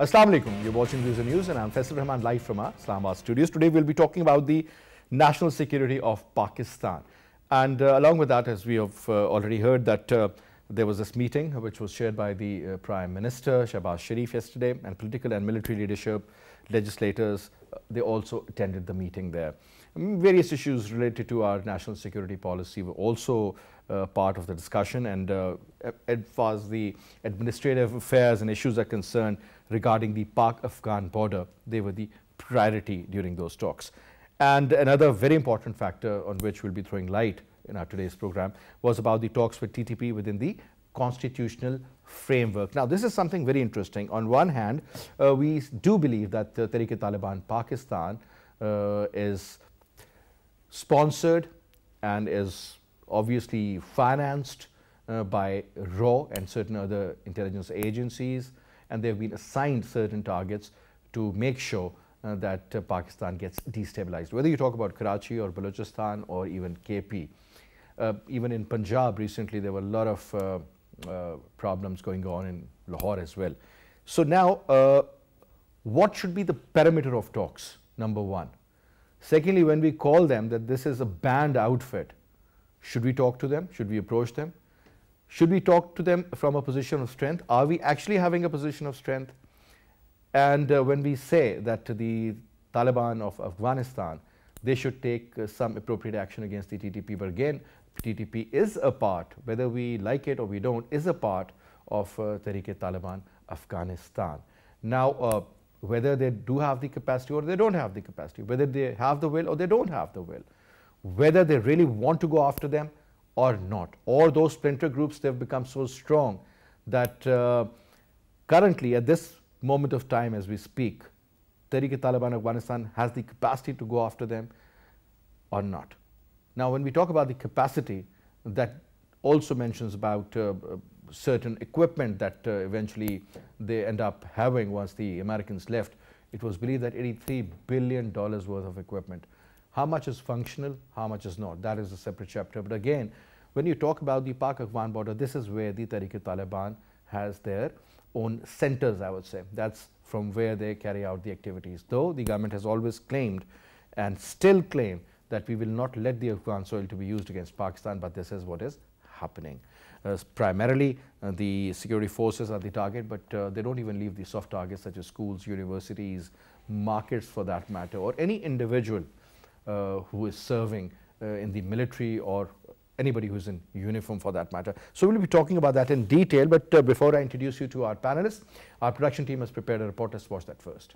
Assalamu alaikum. You're watching Views and News and I'm Faisal Rahman live from our Islamabad studios. Today we'll be talking about the national security of Pakistan. And along with that, as we have already heard, that there was this meeting which was chaired by the Prime Minister, Shehbaz Sharif, yesterday, and political and military leadership, legislators, they also attended the meeting there. Various issues related to our national security policy were also part of the discussion, and as far as the administrative affairs and issues are concerned regarding the Pak-Afghan border, they were the priority during those talks. And another very important factor on which we'll be throwing light in our today's program was about the talks with TTP within the constitutional framework. Now, this is something very interesting. On one hand, we do believe that Tehrik-e-Taliban Pakistan is sponsored and is obviously financed by RAW and certain other intelligence agencies, and they've been assigned certain targets to make sure that Pakistan gets destabilized. Whether you talk about Karachi or Balochistan or even KP. Even in Punjab recently there were a lot of problems going on in Lahore as well. So now what should be the parameter of talks, number one? Secondly, when we call them that this is a banned outfit, should we talk to them? Should we approach them? Should we talk to them from a position of strength? Are we actually having a position of strength? And when we say that the Taliban of Afghanistan, they should take some appropriate action against the TTP, but again, TTP is a part, whether we like it or we don't, is a part of Tehrik-e-Taliban Afghanistan. Now, whether they do have the capacity or they don't have the capacity, whether they have the will or they don't have the will, whether they really want to go after them or not, or those splinter groups, they've become so strong that currently at this moment of time as we speak, Tehrik-e-Taliban Afghanistan has the capacity to go after them or not. Now, when we talk about the capacity, that also mentions about certain equipment that eventually they end up having once the Americans left. It was believed that $83 billion worth of equipment. How much is functional, how much is not? That is a separate chapter. But again, when you talk about the Pak-Afghan border, this is where the Tehrik-e-Taliban has their own centers, I would say. That's from where they carry out the activities. Though the government has always claimed and still claim that we will not let the Afghan soil to be used against Pakistan, but this is what is happening. Primarily, the security forces are the target, but they don't even leave the soft targets such as schools, universities, markets for that matter, or any individual who is serving in the military or anybody who's in uniform for that matter. So we'll be talking about that in detail, but before I introduce you to our panelists, our production team has prepared a report. Let's watch that first.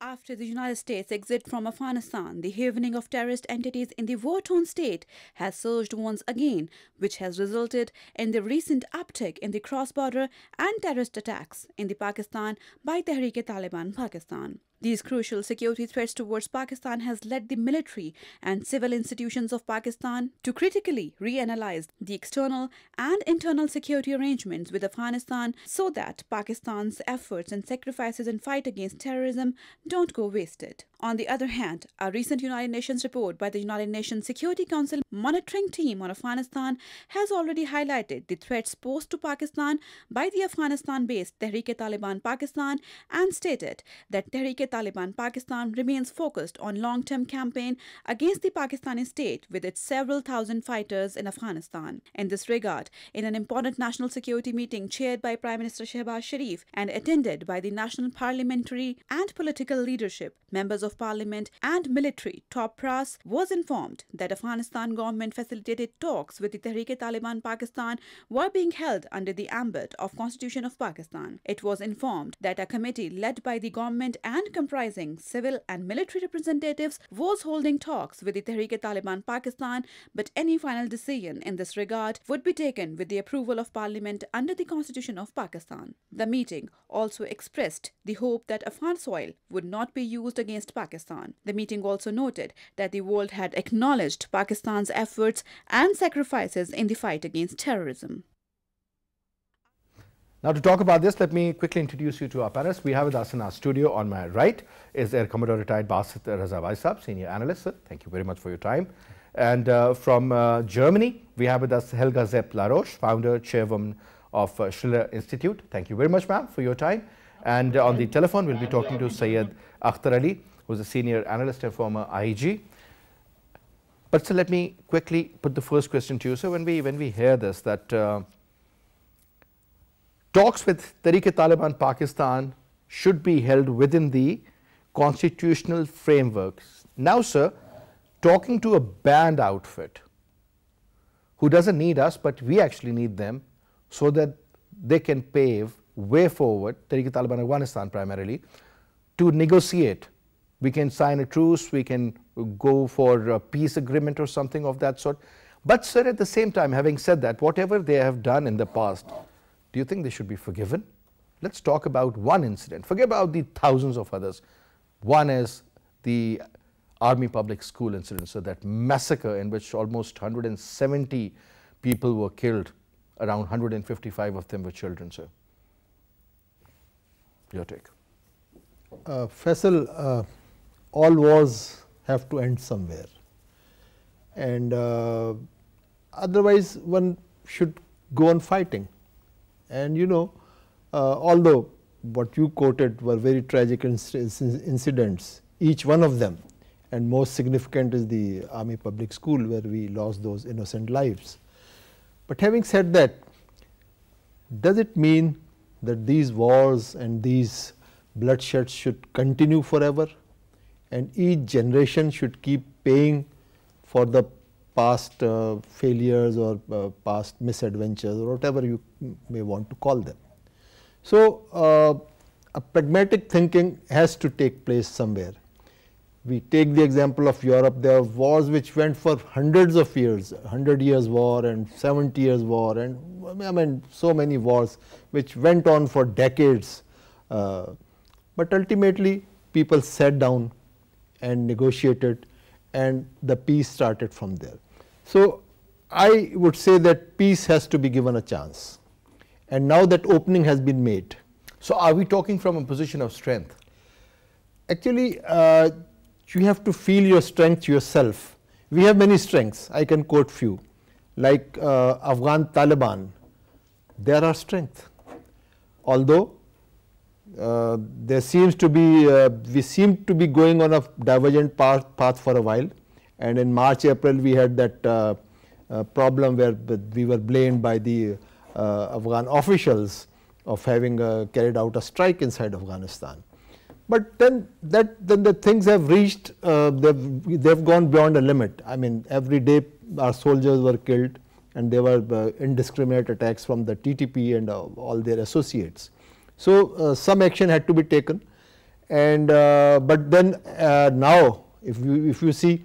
After the United States' exit from Afghanistan, the havening of terrorist entities in the war-torn state has surged once again, which has resulted in the recent uptick in the cross-border and terrorist attacks in the Pakistan by Tehrik-e-Taliban Pakistan. These crucial security threats towards Pakistan has led the military and civil institutions of Pakistan to critically reanalyze the external and internal security arrangements with Afghanistan so that Pakistan's efforts and sacrifices in fight against terrorism don't go wasted. On the other hand, a recent United Nations report by the United Nations Security Council monitoring team on Afghanistan has already highlighted the threats posed to Pakistan by the Afghanistan-based Tehrik-e-Taliban Pakistan and stated that Tehrik-e-Taliban Pakistan remains focused on long-term campaign against the Pakistani state with its several thousand fighters in Afghanistan. In this regard, in an important national security meeting chaired by Prime Minister Shehbaz Sharif and attended by the national parliamentary and political leadership, members of parliament and military top brass was informed that Afghanistan government facilitated talks with the Tehrik-e-Taliban Pakistan were being held under the ambit of Constitution of Pakistan. It was informed that a committee led by the government and comprising civil and military representatives was holding talks with the Tehrik-e-Taliban Pakistan, but any final decision in this regard would be taken with the approval of parliament under the Constitution of Pakistan. The meeting also expressed the hope that Afghan soil would not be used against Pakistan. The meeting also noted that the world had acknowledged Pakistan's efforts and sacrifices in the fight against terrorism. Now, to talk about this, let me quickly introduce you to our panelists. We have with us in our studio on my right is Air Commodore retired Basit Raza, Senior Analyst. Sir, thank you very much for your time. And from Germany, we have with us Helga Zepp Larouche, Founder, Chairwoman of Shiller Institute. Thank you very much, ma'am, for your time. And on the telephone, we'll be talking to Syed Akhtar, who's a senior analyst and former IG. But so let me quickly put the first question to you. So when we hear this, that talks with Tehreek-e-Taliban Pakistan should be held within the constitutional frameworks. Now, sir, talking to a banned outfit who doesn't need us, but we actually need them so that they can pave way forward, Tehreek-e-Taliban Afghanistan primarily, to negotiate. We can sign a truce, we can go for a peace agreement or something of that sort. But sir, at the same time, having said that, whatever they have done in the past, do you think they should be forgiven? Let's talk about one incident. Forget about the thousands of others. One is the Army Public School incident, so that massacre in which almost 170 people were killed, around 155 of them were children, sir. Your take. Faisal, all wars have to end somewhere, and otherwise one should go on fighting. And you know, although what you quoted were very tragic incidents, each one of them, and most significant is the Army Public School where we lost those innocent lives. But having said that, does it mean that these wars and these bloodsheds should continue forever, and each generation should keep paying for the past failures or past misadventures or whatever you may want to call them? So, a pragmatic thinking has to take place somewhere. We take the example of Europe. There are wars which went for hundreds of years, 100 years war and 70 years war, and I mean so many wars which went on for decades. But ultimately people sat down and negotiated, and the peace started from there. So I would say that peace has to be given a chance, and now that opening has been made. So are we talking from a position of strength? Actually, you have to feel your strength yourself. We have many strengths. I can quote few, like Afghan Taliban. There are strengths, although there seems to be we seem to be going on a divergent path for a while, and in March, April we had that problem where we were blamed by the Afghan officials of having carried out a strike inside Afghanistan. But then the things have reached, they've gone beyond a limit. I mean, every day our soldiers were killed, and there were indiscriminate attacks from the TTP and all their associates. So some action had to be taken, and but then now, if you see,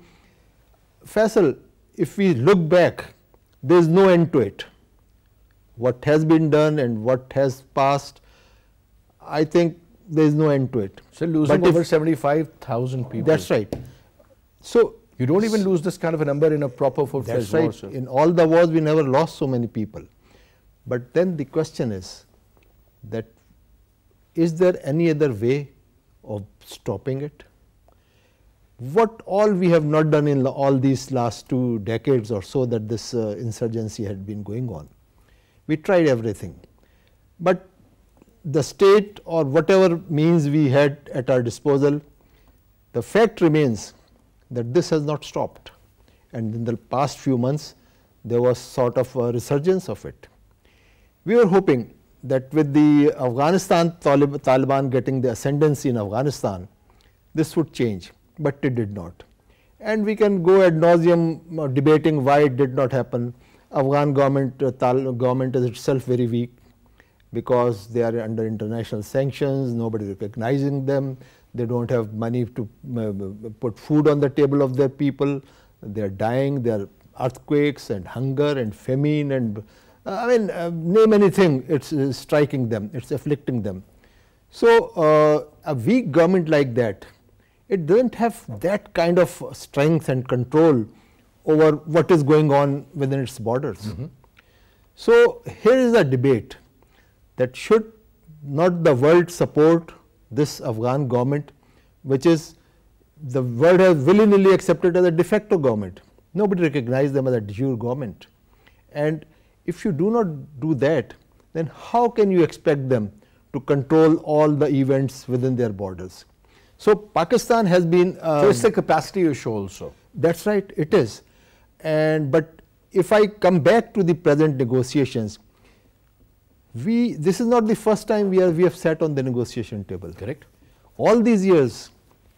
Faisal, if we look back, there is no end to it. What has been done and what has passed, I think there is no end to it. So losing over 75,000 people. That's right. So you don't even lose this kind of a number in a proper full-fledged war. That's right. In all the wars, we never lost so many people. But then the question is that, is there any other way of stopping it? What all we have not done in all these last 2 decades or so that this insurgency had been going on. We tried everything, but the state or whatever means we had at our disposal, the fact remains that this has not stopped, and in the past few months there was sort of a resurgence of it. We were hoping that with the Afghanistan Taliban getting the ascendancy in Afghanistan, this would change, but it did not. And we can go ad nauseum debating why it did not happen. Afghan government is itself very weak, because they are under international sanctions, nobody recognizing them, they don't have money to put food on the table of their people, they are dying, there are earthquakes and hunger and famine and I mean name anything, it's striking them, it's afflicting them. So a weak government like that, it doesn't have that kind of strength and control over what is going on within its borders. Mm-hmm. So here is a debate that should not the world support this Afghan government, which is the world has willy-nilly accepted as a de facto government. Nobody recognizes them as a de jure government. And if you do not do that, then how can you expect them to control all the events within their borders. So Pakistan has been. So it's the capacity issue also. That's right, it is. But if I come back to the present negotiations, this is not the first time we have sat on the negotiation table. Correct. All these years,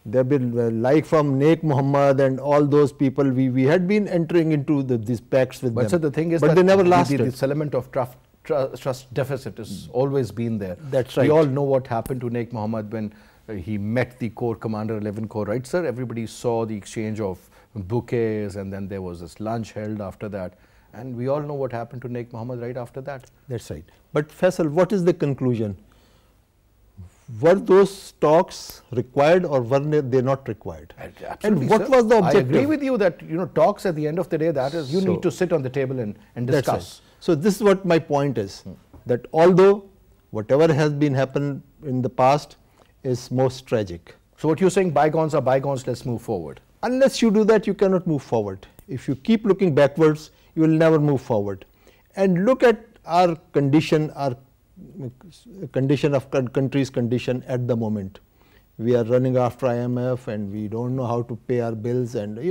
there have been like from Naik Muhammad and all those people, we had been entering into these pacts with them. But so the thing is but that they never lasted. This element of trust deficit has always been there. That's right. We all know what happened to Naik Muhammad when he met the Corps Commander, 11 Corps, right sir? Everybody saw the exchange of bouquets, and then there was this lunch held after that. And we all know what happened to Naik Muhammad right after that. That's right. But Faisal, what is the conclusion? Were those talks required or were they not required? Absolutely, and what sir. was the objective? I agree with you that talks at the end of the day, that is, you need to sit on the table and discuss. Right. So this is what my point is, that although whatever has been happened in the past is most tragic. So what you're saying, bygones are bygones, let's move forward. Unless you do that, you cannot move forward. If you keep looking backwards, you will never move forward. And look at our condition, our condition of country's condition at the moment. We are running after IMF and we don't know how to pay our bills, and I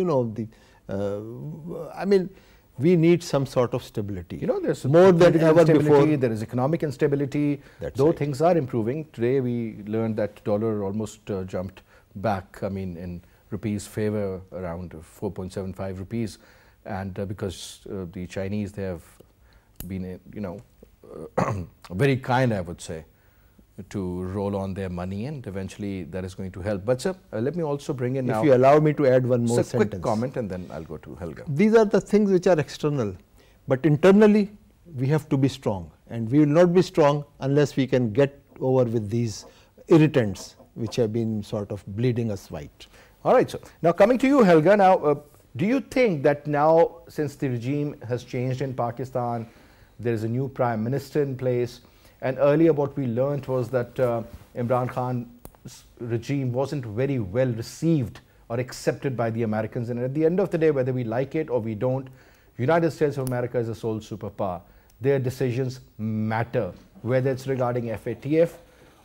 mean, we need some sort of stability. There's more than ever before. There is economic instability. Though right. Things are improving. Today we learned that dollar almost jumped back, I mean, in rupees favor, around 4.75 rupees. And because the Chinese, they have been, very kind, I would say, to roll on their money, and eventually that is going to help. But sir, let me also bring in now. If you allow me to add one more sentence. Quick comment, and then I'll go to Helga. These are the things which are external, but internally we have to be strong, and we will not be strong unless we can get over with these irritants which have been sort of bleeding us white. All right, so now coming to you, Helga. Now, do you think that now, since the regime has changed in Pakistan, there is a new prime minister in place, and earlier what we learned was that Imran Khan's regime wasn't very well received or accepted by the Americans, and at the end of the day, whether we like it or we don't, United States of America is a sole superpower. Their decisions matter, whether it's regarding FATF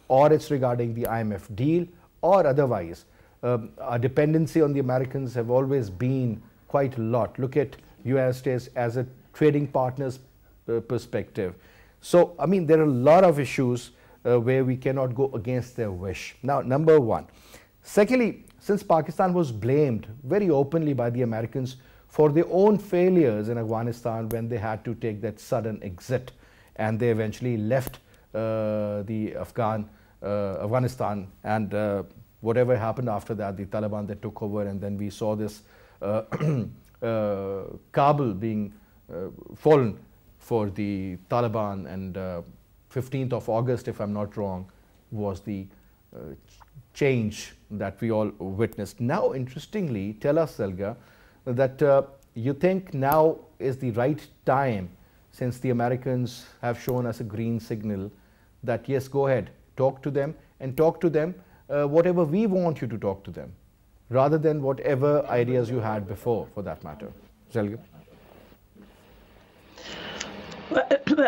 or it's regarding the IMF deal or otherwise. Our dependency on the Americans have always been quite a lot. Look at United States as a trading partner's perspective. So, I mean, there are a lot of issues where we cannot go against their wish. Now, number one. Secondly, since Pakistan was blamed very openly by the Americans for their own failures in Afghanistan when they had to take that sudden exit, and they eventually left the Afghanistan, and whatever happened after that, the Taliban, they took over, and then we saw this Kabul being fallen for the Taliban, and 15th of August, if I'm not wrong, was the change that we all witnessed. Now, interestingly, tell us, Helga, that you think now is the right time, since the Americans have shown us a green signal, that yes, go ahead, talk to them, and talk to them whatever we want you to talk to them, rather than whatever ideas you had before, for that matter. Helga? Well,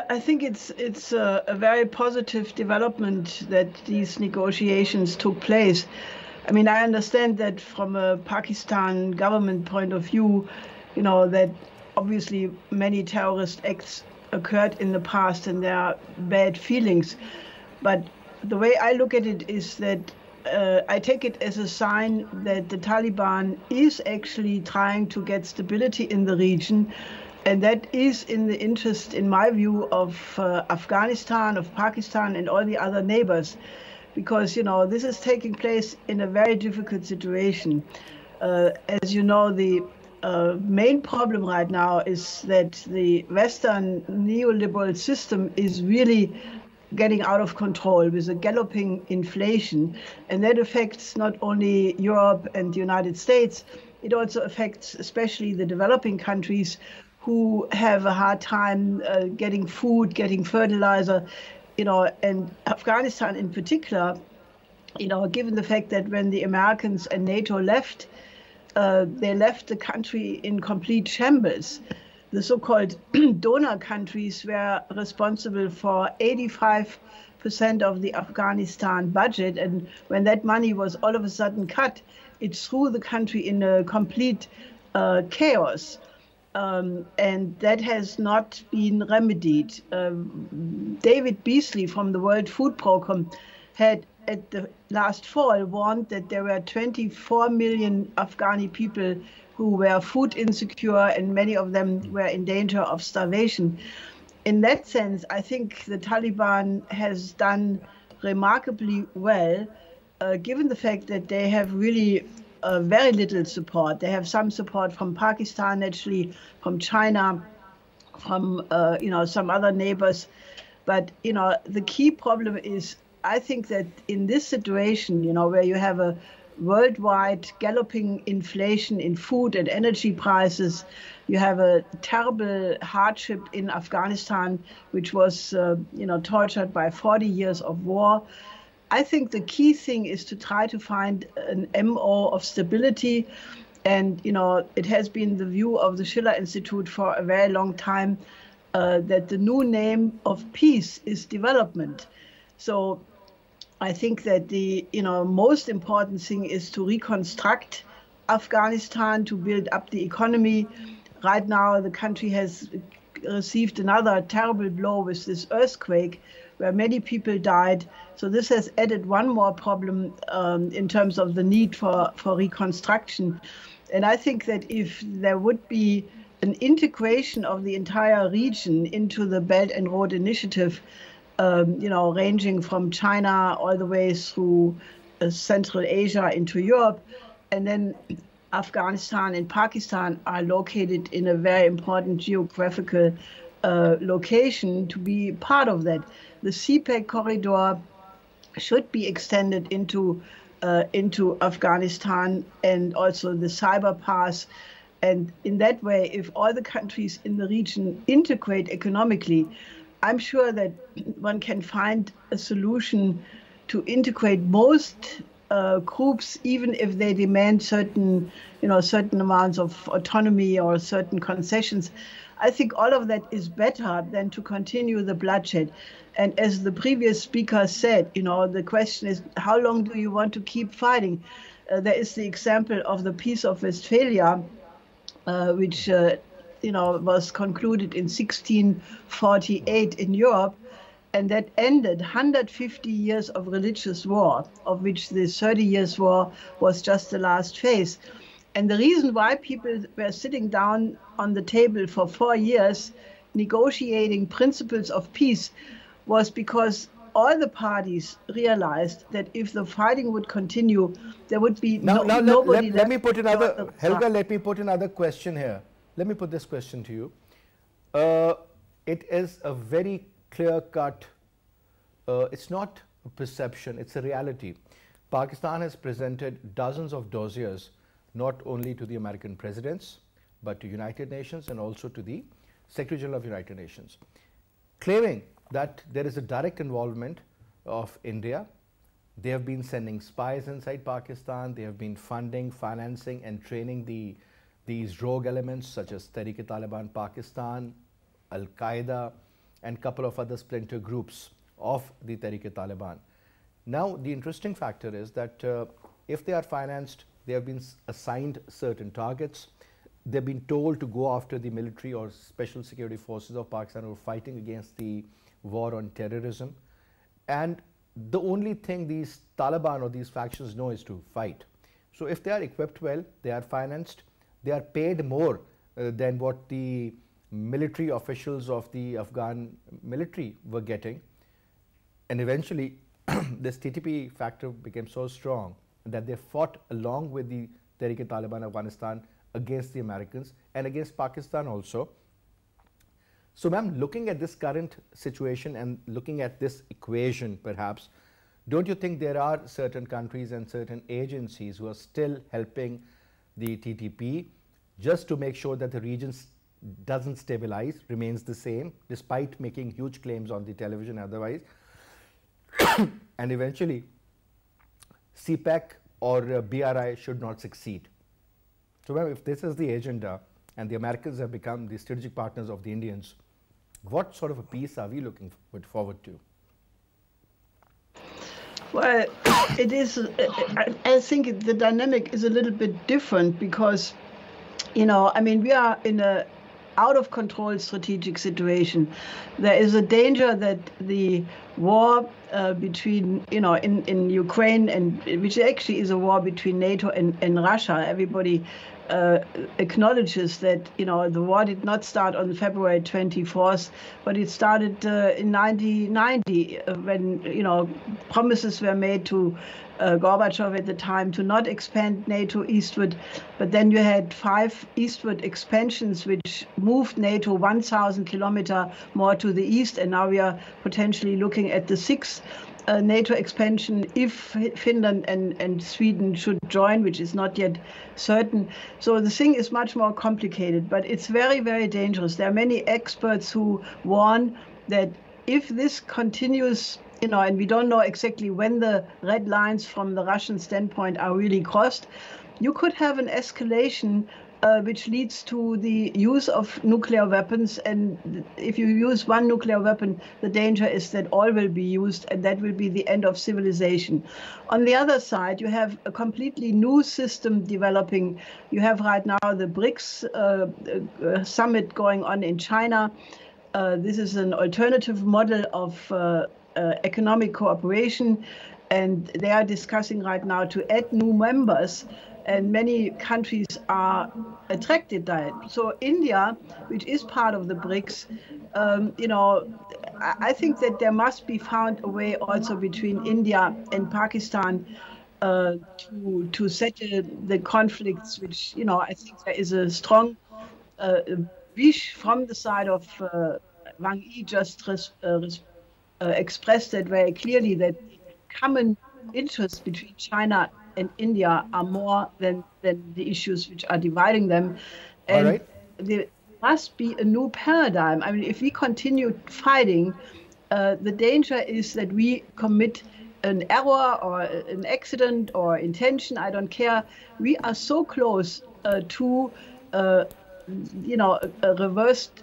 I think it's a very positive development that these negotiations took place. I mean, I understand that from a Pakistan government point of view, that obviously many terrorist acts occurred in the past and there are bad feelings. But the way I look at it is that I take it as a sign that the Taliban is actually trying to get stability in the region. And that is in the interest, in my view, of Afghanistan, of Pakistan, and all the other neighbors. Because, this is taking place in a very difficult situation. As you know, the main problem right now is that the Western neoliberal system is really getting out of control with a galloping inflation. And that affects not only Europe and the United States, it also affects especially the developing countries who have a hard time getting food, getting fertilizer, and Afghanistan in particular, given the fact that when the Americans and NATO left, they left the country in complete shambles. The so-called donor countries were responsible for 85% percent of the Afghanistan budget. And when that money was all of a sudden cut, it threw the country in a complete chaos. And that has not been remedied. David Beasley from the World Food Programme had at the last fall warned that there were 24 million Afghani people who were food insecure, and many of them were in danger of starvation. In that sense, I think the Taliban has done remarkably well, given the fact that they have really very little support. They have some support from Pakistan, actually, from China, from some other neighbors. But the key problem is, I think that in this situation, where you have a worldwide galloping inflation in food and energy prices, you have a terrible hardship in Afghanistan, which was tortured by 40 years of war. I think the key thing is to try to find an MO of stability. And, it has been the view of the Shiller Institute for a very long time that the new name of peace is development. So I think that the most important thing is to reconstruct Afghanistan, to build up the economy. Right now, the country has received another terrible blow with this earthquake, where many people died. So this has added one more problem in terms of the need for reconstruction. And I think that if there would be an integration of the entire region into the Belt and Road Initiative, ranging from China all the way through Central Asia into Europe, and then Afghanistan and Pakistan are located in a very important geographical location to be part of that. The CPEC corridor should be extended into Afghanistan, and also the cyber pass. And in that way, if all the countries in the region integrate economically, I'm sure that one can find a solution to integrate most groups, even if they demand certain amounts of autonomy or certain concessions. I think all of that is better than to continue the bloodshed. And as the previous speaker said, the question is, how long do you want to keep fighting? There is the example of the Peace of Westphalia, which was concluded in 1648 in Europe, and that ended 150 years of religious war, of which the 30 Years' War was just the last phase. And the reason why people were sitting down on the table for 4 years negotiating principles of peace was because all the parties realized that if the fighting would continue, there would be nobody left. Let me put another, Helga, let me put another question here. Let me put this question to you. It is a very clear-cut, it's not a perception, it's a reality. Pakistan has presented dozens of dossiers, not only to the American presidents, but to United Nations and also to the Secretary General of United Nations, claiming that there is a direct involvement of India. They have been sending spies inside Pakistan. They have been funding, financing, and training these rogue elements such as Tehrik-e-Taliban Pakistan, Al-Qaeda, and a couple of other splinter groups of the Tehrik-e-Taliban. Now, the interesting factor is that if they are financed, they have been assigned certain targets. They've been told to go after the military or special security forces of Pakistan who are fighting against the war on terrorism. And the only thing these Taliban or these factions know is to fight. So if they are equipped well, they are financed, they are paid more than what the military officials of the Afghan military were getting. And eventually, this TTP factor became so strong that they fought along with the Tehrik-e-Taliban Afghanistan against the Americans and against Pakistan also. So ma'am, looking at this current situation and looking at this equation perhaps, don't you think there are certain countries and certain agencies who are still helping the TTP just to make sure that the region doesn't stabilize, remains the same, despite making huge claims on the television otherwise, and eventually CPEC or BRI should not succeed? So ma'am, if this is the agenda and the Americans have become the strategic partners of the Indians, what sort of a peace are we looking forward to? Well, it is. I think the dynamic is a little bit different because, you know, I mean, we are in a out of control strategic situation. There is a danger that the war between, you know, in Ukraine, and which actually is a war between NATO and Russia. Everybody acknowledges that, you know, the war did not start on February 24th, but it started in 1990 when, you know, promises were made to Gorbachev at the time to not expand NATO eastward. But then you had 5 eastward expansions, which moved NATO 1,000 kilometers more to the east. And now we are potentially looking at the 6th NATO expansion if Finland and Sweden should join, which is not yet certain. So the thing is much more complicated, but it's very, very dangerous. There are many experts who warn that if this continues, you know, and we don't know exactly when the red lines from the Russian standpoint are really crossed, you could have an escalation which leads to the use of nuclear weapons. And if you use one nuclear weapon, the danger is that all will be used, and that will be the end of civilization. On the other side, you have a completely new system developing. You have right now the BRICS summit going on in China. This is an alternative model of economic cooperation, and they are discussing right now to add new members, and many countries are attracted by it. So India, which is part of the BRICS, you know, I think that there must be found a way also between India and Pakistan to settle the conflicts, which, you know, I think there is a strong wish from the side of Wang Yi just expressed that very clearly, that common interests between China and India are more than the issues which are dividing them. And there must be a new paradigm. I mean, if we continue fighting, the danger is that we commit an error or an accident or intention, I don't care. We are so close to you know,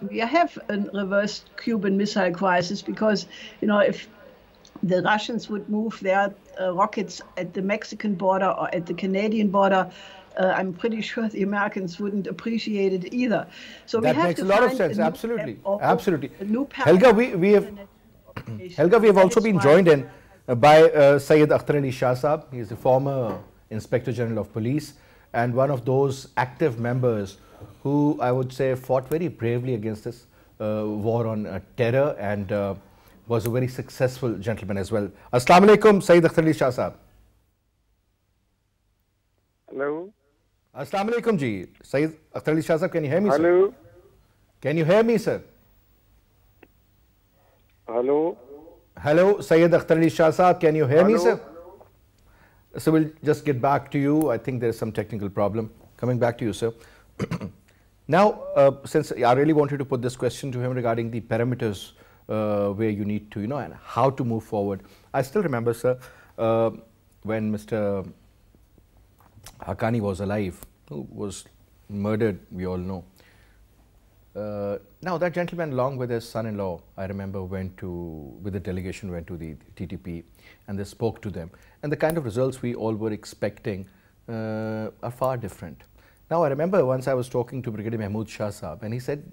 we have a reversed Cuban Missile Crisis, because, you know, if the Russians would move their rockets at the Mexican border or at the Canadian border, I'm pretty sure the Americans wouldn't appreciate it either. So that we have makes to a lot of find sense. a new Absolutely, or absolutely. a new Helga, we have Helga, we have also been joined in by Syed Akhtar Ali Shah Sahab. He is the former Inspector General of Police and one of those active members who, I would say, fought very bravely against this war on terror, and was a very successful gentleman as well. Assalamu alaikum, Syed Akhtar Ali Shah Sahab. Hello. Assalamu alaikum ji. Syed Akhtar Ali Shah Sahab, can you hear me, Hello. sir? Can you hear me, sir? Hello. Hello, Syed Akhtar Ali Shah Sahab, can you hear me, Hello. sir? So we'll just get back to you. I think there's some technical problem. Coming back to you, sir. Now, since I really wanted to put this question to him regarding the parameters where you need to, you know, and how to move forward. I still remember, sir, when Mr. Haqqani was alive, who was murdered, we all know. Now that gentleman, along with his son-in-law, I remember with the delegation went to the TTP, and they spoke to them. And the kind of results we all were expecting are far different. Now I remember once I was talking to Brigadier Mahmood Shah Sahab, and he said,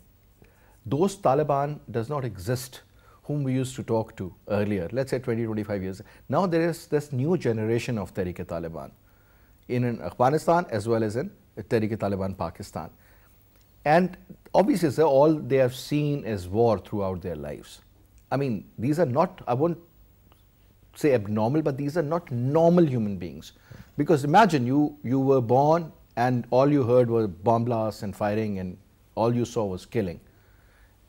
those Taliban does not exist whom we used to talk to earlier, let's say 20, 25 years. Now there is this new generation of Tehrik-e-Taliban in Afghanistan as well as in Tehrik-e-Taliban Pakistan. And obviously, sir, all they have seen is war throughout their lives. I mean, these are not, I won't say abnormal, but these are not normal human beings. Because imagine you were born and all you heard was bomb blasts and firing, and all you saw was killing.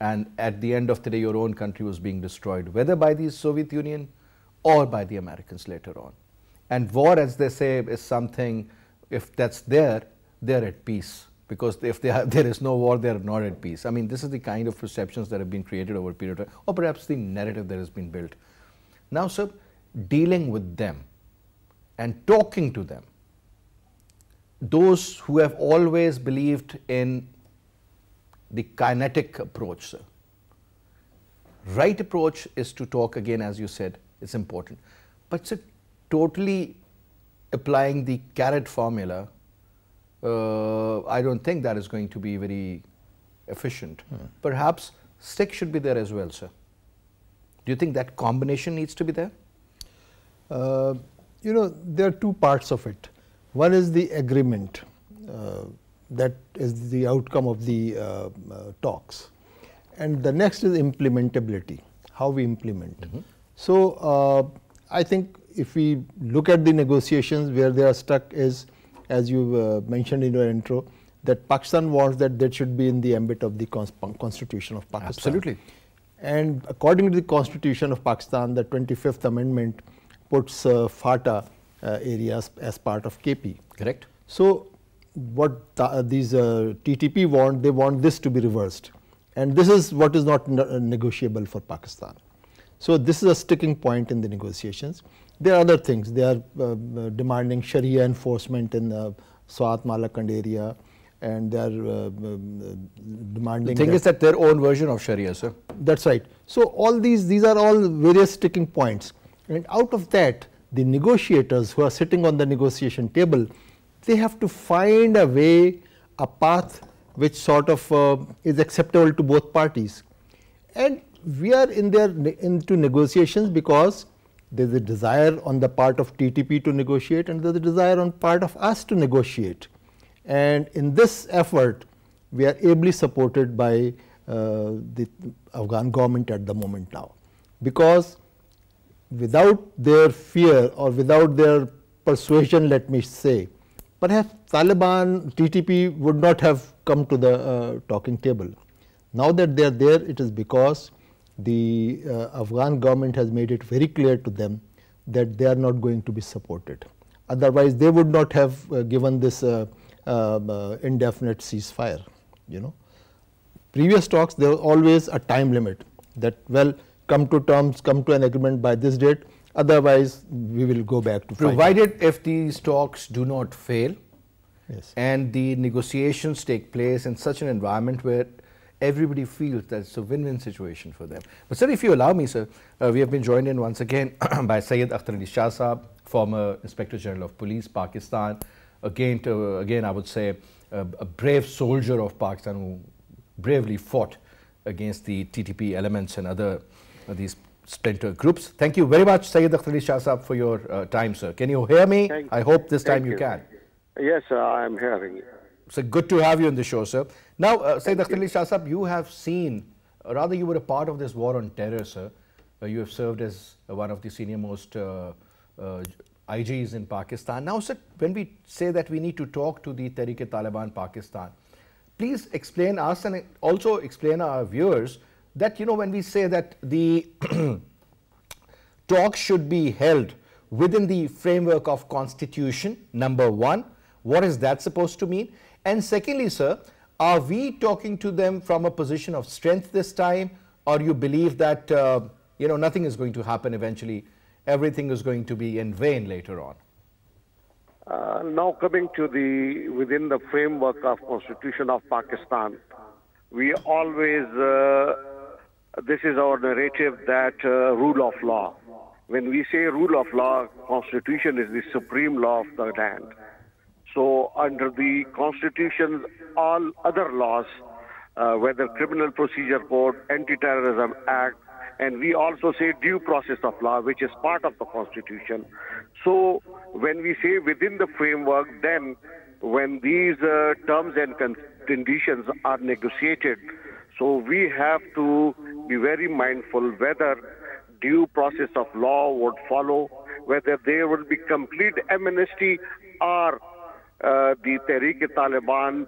And at the end of the day, your own country was being destroyed, whether by the Soviet Union or by the Americans later on. And war, as they say, is something, if that's there, they're at peace. Because if there is no war, they're not at peace. I mean, this is the kind of perceptions that have been created over a period of time, or perhaps the narrative that has been built. Now, sir, dealing with them and talking to them, those who have always believed in the kinetic approach, sir. Right approach is to talk again, as you said, it's important. But sir, totally applying the carrot formula, I don't think that is going to be very efficient. Perhaps stick should be there as well, sir. Do you think that combination needs to be there? You know, there are two parts of it. One is the agreement, that is the outcome of the talks. And the next is implementability, how we implement. So, I think if we look at the negotiations where they are stuck is, as you mentioned in your intro, that Pakistan wants that that should be in the ambit of the Constitution of Pakistan. Absolutely. And according to the Constitution of Pakistan, the 25th Amendment puts FATA areas as part of KP. Correct. So, what these TTP want, they want this to be reversed. And this is what is not negotiable for Pakistan. So, this is a sticking point in the negotiations. There are other things. They are demanding Sharia enforcement in the Swat Malakand area, and they are demanding. The thing is that their own version of Sharia, sir. That's right. So, all these are all various sticking points. And out of that, the negotiators who are sitting on the negotiation table, they have to find a way, a path which sort of is acceptable to both parties. And we are into negotiations because there is a desire on the part of TTP to negotiate, and there is a desire on part of us to negotiate. And in this effort, we are ably supported by the Afghan government at the moment now, because without their fear or without their persuasion, let me say, perhaps Taliban, TTP would not have come to the talking table. Now that they are there, it is because the Afghan government has made it very clear to them that they are not going to be supported. Otherwise, they would not have given this indefinite ceasefire. You know, previous talks, there was always a time limit that, well, come to terms, come to an agreement by this date, otherwise we will go back to fighting. Provided if these talks do not fail, yes, and the negotiations take place in such an environment where everybody feels that it's a win-win situation for them. But sir, if you allow me, sir, we have been joined in once again by Syed Akhtar Shah Sahab, former Inspector General of Police, Pakistan. Again, I would say a brave soldier of Pakistan who bravely fought against the TTP elements and other these splinter groups. Thank you very much, Syed Akhtar Shah Sahab, for your time, sir. Can you hear me? I hope this time you can. Yes, sir, I am hearing you. So good to have you on the show, sir. Now, Syed Akhtar Shah Sahab, you have seen, rather you were a part of this war on terror, sir. You have served as one of the senior most IGs in Pakistan. Now, sir, when we say that we need to talk to the Tehrik-e-Taliban Pakistan, please explain us and also explain our viewers that, you know, when we say that the talks should be held within the framework of Constitution, number one, what is that supposed to mean? And secondly, sir, are we talking to them from a position of strength this time, or you believe that, you know, nothing is going to happen eventually, everything is going to be in vain later on? Now coming to within the framework of Constitution of Pakistan, we always, this is our narrative that rule of law. When we say rule of law, Constitution is the supreme law of the land. So under the Constitution, all other laws, whether Criminal Procedure Code, Anti-Terrorism Act, and we also say due process of law, which is part of the Constitution. So when we say within the framework, then when these terms and conditions are negotiated, so we have to be very mindful whether due process of law would follow, whether there will be complete amnesty, or the Tehrik-e-Taliban,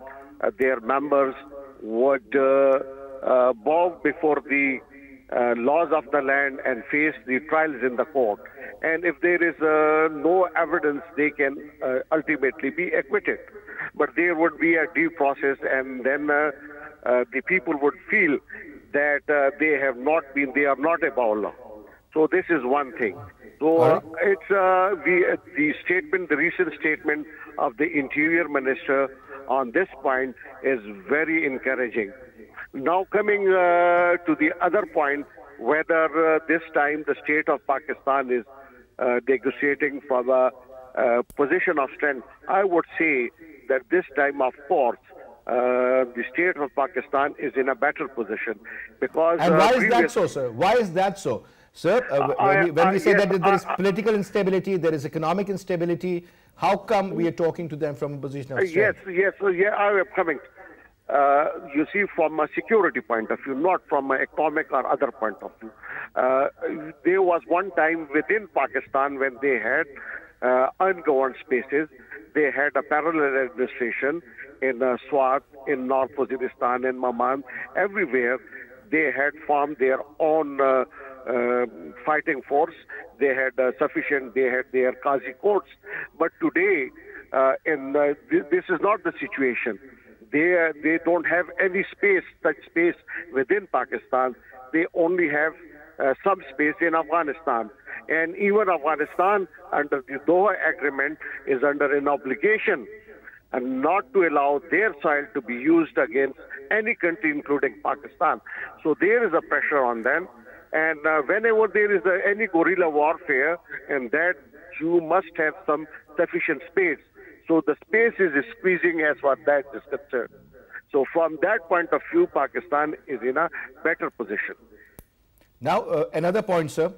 their members would bow before the laws of the land and face the trials in the court. And if there is no evidence, they can ultimately be acquitted. But there would be a due process, and then the people would feel that they are not above law. So this is one thing. So it's the statement, the recent statement of the Interior Minister on this point is very encouraging. Now coming to the other point, whether this time the state of Pakistan is negotiating from a position of strength. I would say that this time, of course, the state of Pakistan is in a better position because. And why is that so, sir? Why is that so? Sir, when we say that there is political instability, there is economic instability, how come we are talking to them from a position of strength? Yes, I am coming. You see, from a security point of view, not from an economic or other point of view. There was one time within Pakistan when they had ungoverned spaces. They had a parallel administration in Swat, in North Waziristan, in Mamman, everywhere. They had formed their own fighting force. They had sufficient, they had their Qazi courts. But today, this is not the situation. They don't have any space, such space within Pakistan. They only have some space in Afghanistan. And even Afghanistan, under the Doha Agreement, is under an obligation and not to allow their soil to be used against any country, including Pakistan. So there is a pressure on them. And whenever there is any guerrilla warfare, and that you must have some sufficient space. So the space is squeezing as far as that is concerned. So from that point of view, Pakistan is in a better position. Now, another point, sir.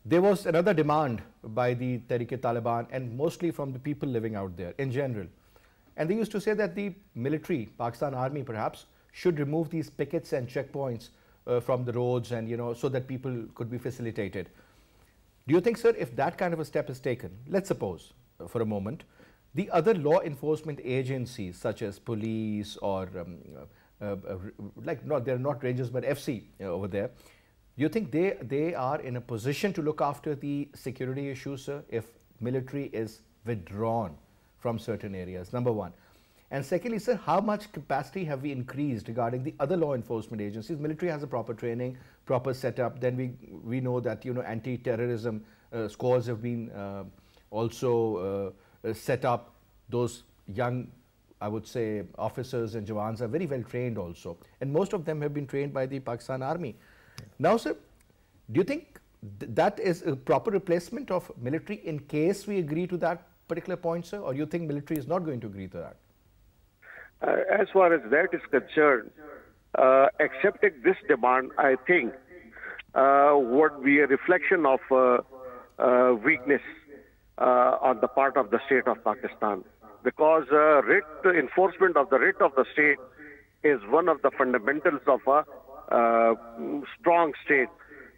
There was another demand by the Tehrik-e-Taliban and mostly from the people living out there in general. And they used to say that the military, Pakistan Army perhaps, should remove these pickets and checkpoints from the roads and, so that people could be facilitated. Do you think, sir, if that kind of a step is taken, let's suppose for a moment, the other law enforcement agencies such as police or they're not rangers but FC over there, do you think they are in a position to look after the security issues, sir, if military is withdrawn from certain areas, number one? And secondly, sir, how much capacity have we increased regarding the other law enforcement agencies? Military has a proper training, proper setup. Then we know that, anti-terrorism squads have been also set up. Those young, I would say, officers and Jawans are very well trained also. And most of them have been trained by the Pakistan Army. Now, sir, do you think that is a proper replacement of military in case we agree to that particular point, sir? Or do you think military is not going to agree to that? As far as that is concerned, accepting this demand, I think, would be a reflection of weakness on the part of the state of Pakistan. Because enforcement of the writ of the state is one of the fundamentals of a strong state.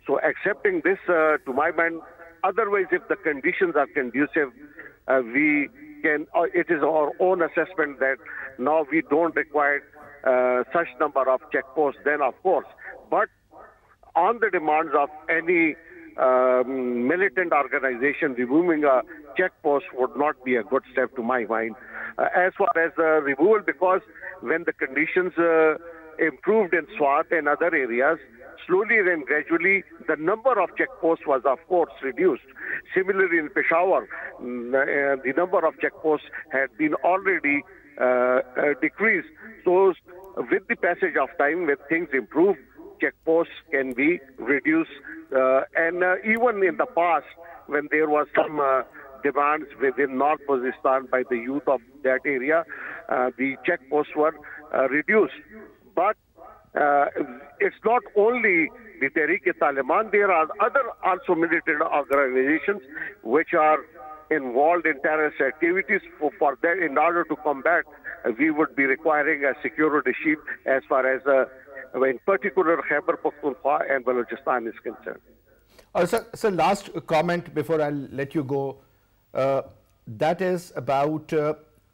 So accepting this, to my mind, otherwise if the conditions are conducive, we can, it is our own assessment that now we don't require such number of checkposts then, of course. But on the demands of any militant organization, removing a checkpost would not be a good step to my mind. As far as removal, because when the conditions improved in Swat and other areas, slowly and gradually the number of checkposts was of course reduced. Similarly in Peshawar, the number of checkposts had been already decreased. So with the passage of time, when things improve, checkposts can be reduced. And even in the past, when there was some demands within North Waziristan by the youth of that area, the checkposts were reduced. But it's not only the Tehrik-e-Taliban, there are other also militant organizations which are involved in terrorist activities. For that, in order to combat, we would be requiring a security shield as far as, in particular, Khyber Pakhtunkhwa and Balochistan is concerned. Sir, last comment before I let you go. That is about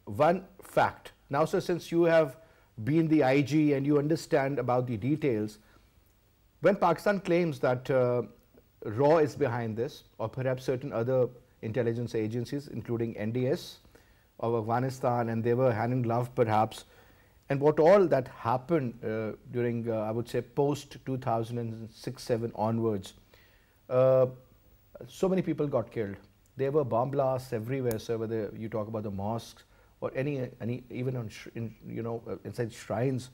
one fact. Now, sir, since you have been the IG and you understand about the details, when Pakistan claims that RAW is behind this, or perhaps certain other intelligence agencies, including NDS of Afghanistan, and they were hand in glove perhaps, and what all that happened during, I would say, post 2006-07 onwards, so many people got killed. There were bomb blasts everywhere, sir, whether you talk about the mosques or any even on inside shrines,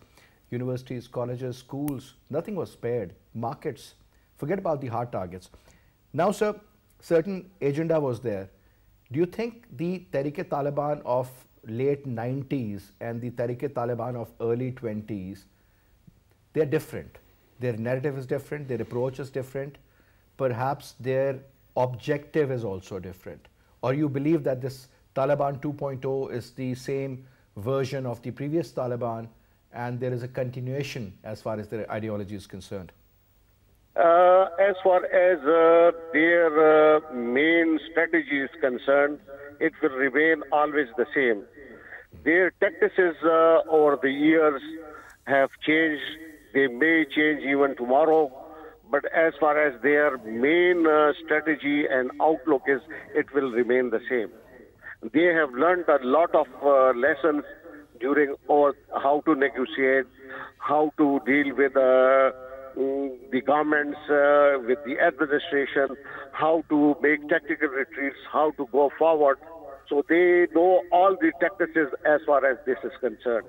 universities, colleges, schools, nothing was spared. Markets, forget about the hard targets. Now, sir, certain agenda was there. Do you think the Tehrik-e-Taliban of late 90s and the Tehrik-e-Taliban of early 20s, they're different? Their narrative is different, their approach is different, perhaps their objective is also different. Or you believe that this Taliban 2.0 is the same version of the previous Taliban and there is a continuation as far as their ideology is concerned? As far as their main strategy is concerned, it will remain always the same. Their tactics over the years have changed. They may change even tomorrow. But as far as their main strategy and outlook is, it will remain the same. They have learned a lot of lessons during how to negotiate, how to deal with the governments, with the administration, how to make tactical retreats, how to go forward. So they know all the tactics as far as this is concerned.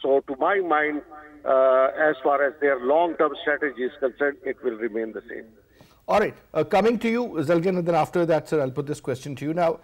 So to my mind, as far as their long-term strategy is concerned, it will remain the same. All right. Coming to you, Zalgan, and then after that, sir, I'll put this question to you. Now,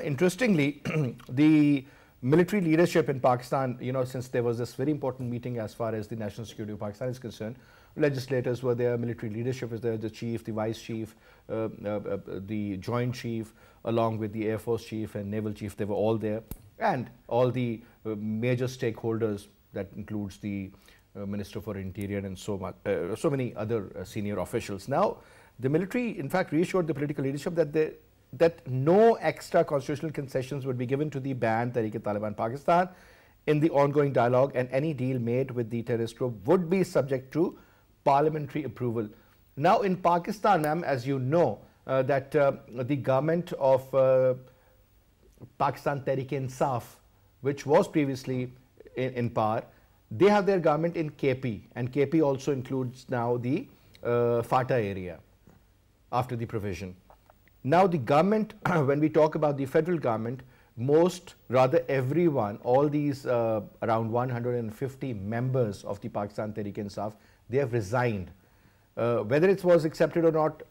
interestingly, the military leadership in Pakistan, since there was this very important meeting as far as the national security of Pakistan is concerned, legislators were there, military leadership was there, the chief, the vice chief, the joint chief, along with the Air Force chief and naval chief, they were all there, and all the major stakeholders, that includes the Minister for Interior and so many other senior officials. Now, the military, in fact, reassured the political leadership that no extra constitutional concessions would be given to the banned Tehrik-e-Taliban Pakistan in the ongoing dialogue, and any deal made with the terrorist group would be subject to parliamentary approval. Now, in Pakistan, ma'am, as you know, that the government of Pakistan Tehrik-e-Insaf, which was previously in power, they have their government in KP, and KP also includes now the FATA area after the provision. Now the government, when we talk about the federal government, everyone, all these around 150 members of the Pakistan Tehrik-e-Insaf, they have resigned. Whether it was accepted or not,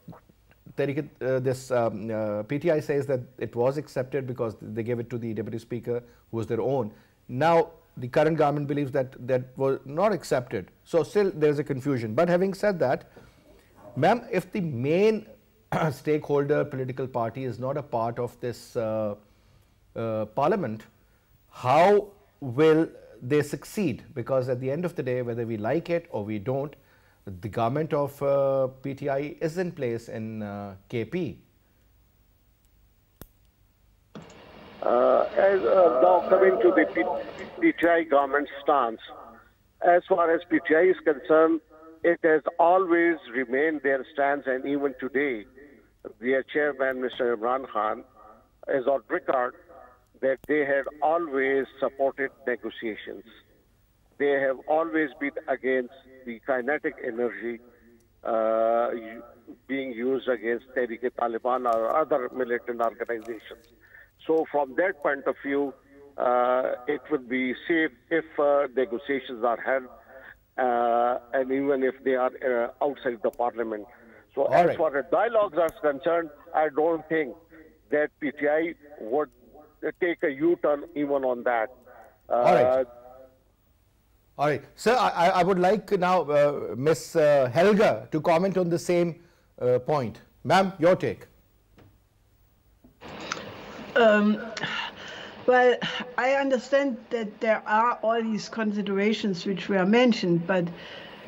PTI says that it was accepted because they gave it to the Deputy Speaker, who was their own. Now, the current government believes that that was not accepted. So still there is a confusion. But having said that, ma'am, if the main stakeholder political party is not a part of this parliament, how will they succeed? Because at the end of the day, whether we like it or we don't, the government of PTI is in place in KP. Now coming to the PTI government stance, as far as PTI is concerned, it has always remained their stance, and even today, their chairman, Mr. Imran Khan, is on record that they had always supported negotiations. They have always been against the kinetic energy being used against Tehrik-e-Taliban or other militant organizations. So from that point of view, it would be safe if negotiations are held, and even if they are outside the parliament. So as far as dialogues are concerned, I don't think that PTI would take a U-turn even on that. All right. Sir, I would like now Miss Helga to comment on the same point. Ma'am, your take. Well, I understand that there are all these considerations which were mentioned, but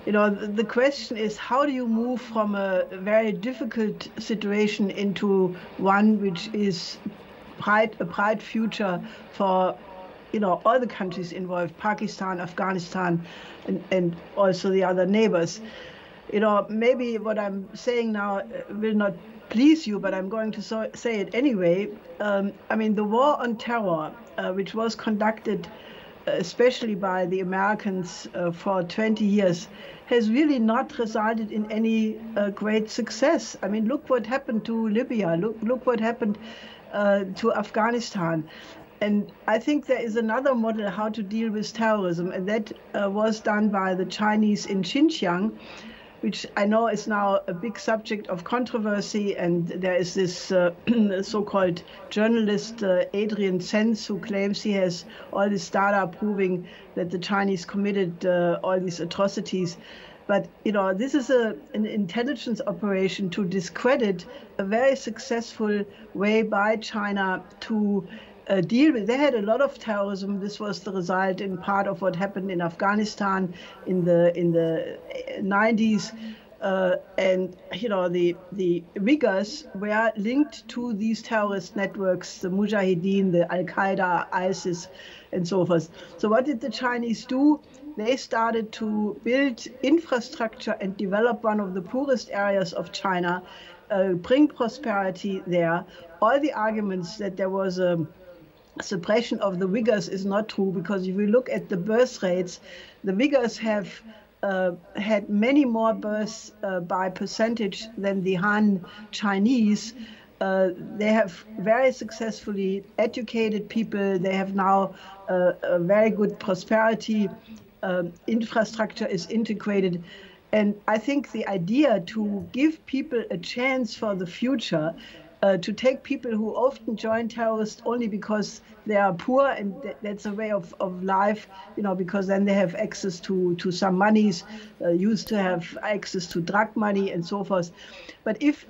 the question is, how do you move from a very difficult situation into one which is a bright future for all the countries involved, Pakistan, Afghanistan, and also the other neighbors. Maybe what I'm saying now will not please you, but I'm going to say it anyway. I mean, the war on terror, which was conducted especially by the Americans for 20 years, has really not resulted in any great success. I mean, look what happened to Libya, look what happened to Afghanistan. And I think there is another model how to deal with terrorism, and that was done by the Chinese in Xinjiang. which I know is now a big subject of controversy. And there is this so-called journalist Adrian Zenz, who claims he has all this data proving that the Chinese committed all these atrocities. But, you know, this is an intelligence operation to discredit a very successful way by China to deal with. They had a lot of terrorism. This was the result in part of what happened in Afghanistan in the 90s. And, you know, the Uyghurs were linked to these terrorist networks, the Mujahideen, the Al-Qaeda, ISIS, and so forth. So what did the Chinese do? They started to build infrastructure and develop one of the poorest areas of China, bring prosperity there. All the arguments that there was a suppression of the Uyghurs is not true, because if we look at the birth rates, the Uyghurs have had many more births by percentage than the Han Chinese. They have very successfully educated people. They have now a very good prosperity. Infrastructure is integrated. And I think the idea to give people a chance for the future, to take people who often join terrorists only because they are poor, and that's a way of life, you know, because then they have access to some monies, used to have access to drug money and so forth. But if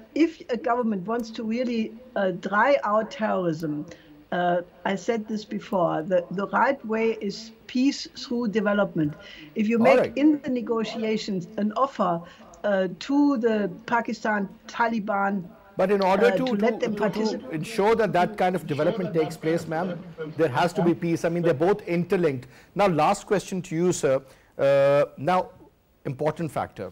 a government wants to really dry out terrorism, I said this before, the right way is peace through development. If you make in the negotiations an offer to the Pakistan Taliban, but in order to let them participate, ensure that that kind of development takes place, ma'am, there has to be peace. I mean, they're both interlinked. Now, last question to you, sir. Now, important factor.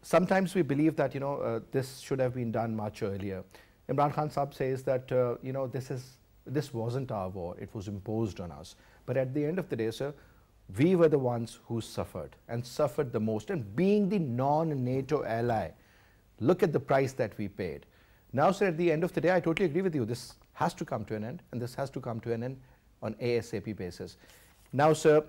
Sometimes we believe that, you know, this should have been done much earlier. Imran Khan Saab says that, you know, this wasn't our war, it was imposed on us. But at the end of the day, sir, we were the ones who suffered, and suffered the most. And being the non-NATO ally, look at the price that we paid. Now, sir, at the end of the day, I totally agree with you. This has to come to an end, and this has to come to an end on ASAP basis. Now, sir,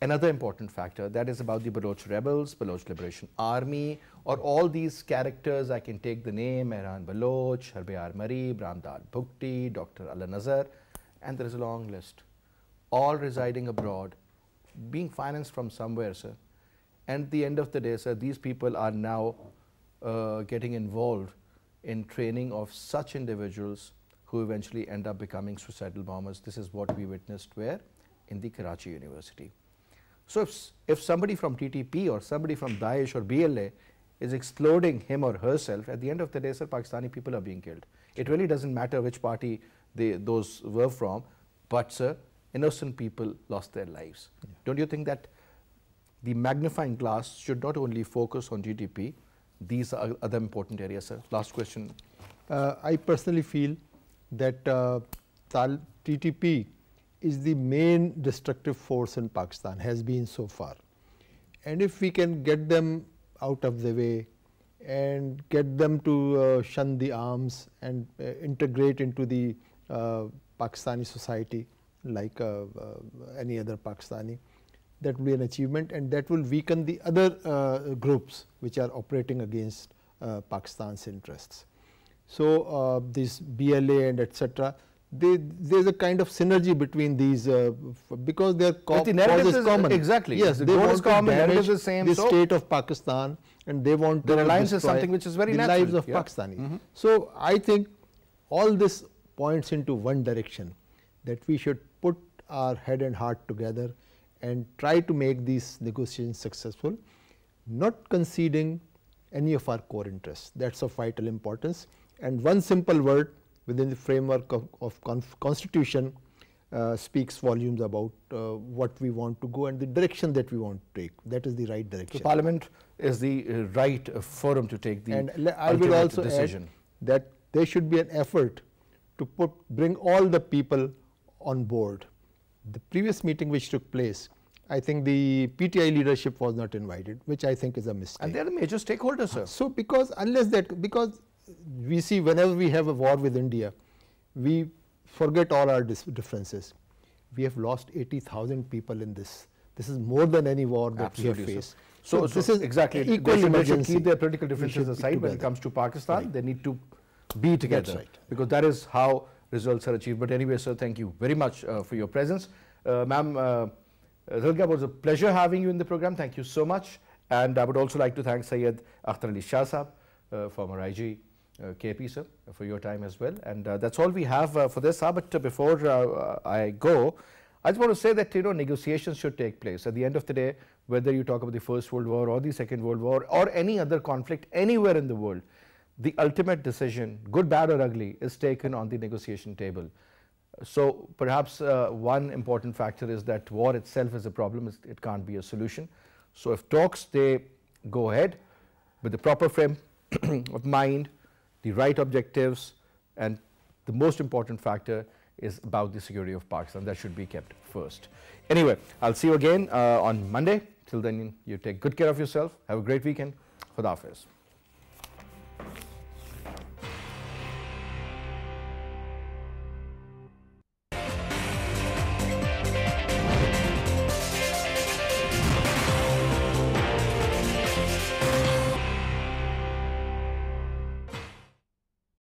another important factor, that is about the Baloch rebels, Baloch Liberation Army, or all these characters. I can take the name, Mehran Baloch, Harbe Mari, Bramdal Bhukti, Dr. Allah Nazar, and there is a long list, all residing abroad, being financed from somewhere, sir. And at the end of the day, sir, these people are now getting involved in training of such individuals who eventually end up becoming suicidal bombers. This is what we witnessed where? In the Karachi University. So if somebody from TTP or somebody from Daesh or BLA is exploding him or herself, at the end of the day, sir, Pakistani people are being killed. It really doesn't matter which party those were from, but, sir, innocent people lost their lives. Yeah. Don't you think that the magnifying glass should not only focus on GDP, these are other important areas, sir? Last question. I personally feel that TTP is the main destructive force in Pakistan, has been so far. And if we can get them out of the way and get them to shun the arms and integrate into the Pakistani society like any other Pakistani, that will be an achievement, and that will weaken the other groups which are operating against Pakistan's interests. So this BLA and etc., there's a kind of synergy between these because their cause is common. Exactly. Yes, the they want is to common, damage the same, the state of Pakistan, and they want the to alliance is something which is very the natural. Lives of Pakistanis. So I think all this points into one direction, that we should put our head and heart together and try to make these negotiations successful, not conceding any of our core interests. That's of vital importance. And one simple word within the framework of constitution speaks volumes about what we want to go and the direction that we want to take. That is the right direction. So Parliament is the right forum to take the and I will also decision. Add that there should be an effort to bring all the people on board. The previous meeting which took place, I think the PTI leadership was not invited, which I think is a mistake. And they are the major stakeholders, sir. So because we see whenever we have a war with India, we forget all our differences. We have lost 80,000 people in this. This is more than any war that we have faced. So this is exactly equal they should emergency. keep their political differences should be aside when it together. comes to Pakistan. Right. They need to be together. That's right. Because that is how results are achieved. But anyway, sir, thank you very much for your presence. Ma'am, Helga, was a pleasure having you in the program. Thank you so much. And I would also like to thank Syed Akhtar Ali Shah Sahab, former IG, KP sir, for your time as well. And that's all we have for this. But before I go, I just want to say that negotiations should take place. At the end of the day, whether you talk about the First World War or the Second World War or any other conflict anywhere in the world, the ultimate decision, good, bad or ugly, is taken on the negotiation table. So perhaps one important factor is that war itself is a problem, it can't be a solution. So if talks, they go ahead with the proper frame of mind, the right objectives, and the most important factor is about the security of Pakistan. That should be kept first. Anyway, I'll see you again on Monday. Till then, you take good care of yourself. Have a great weekend. Khuda Hafiz.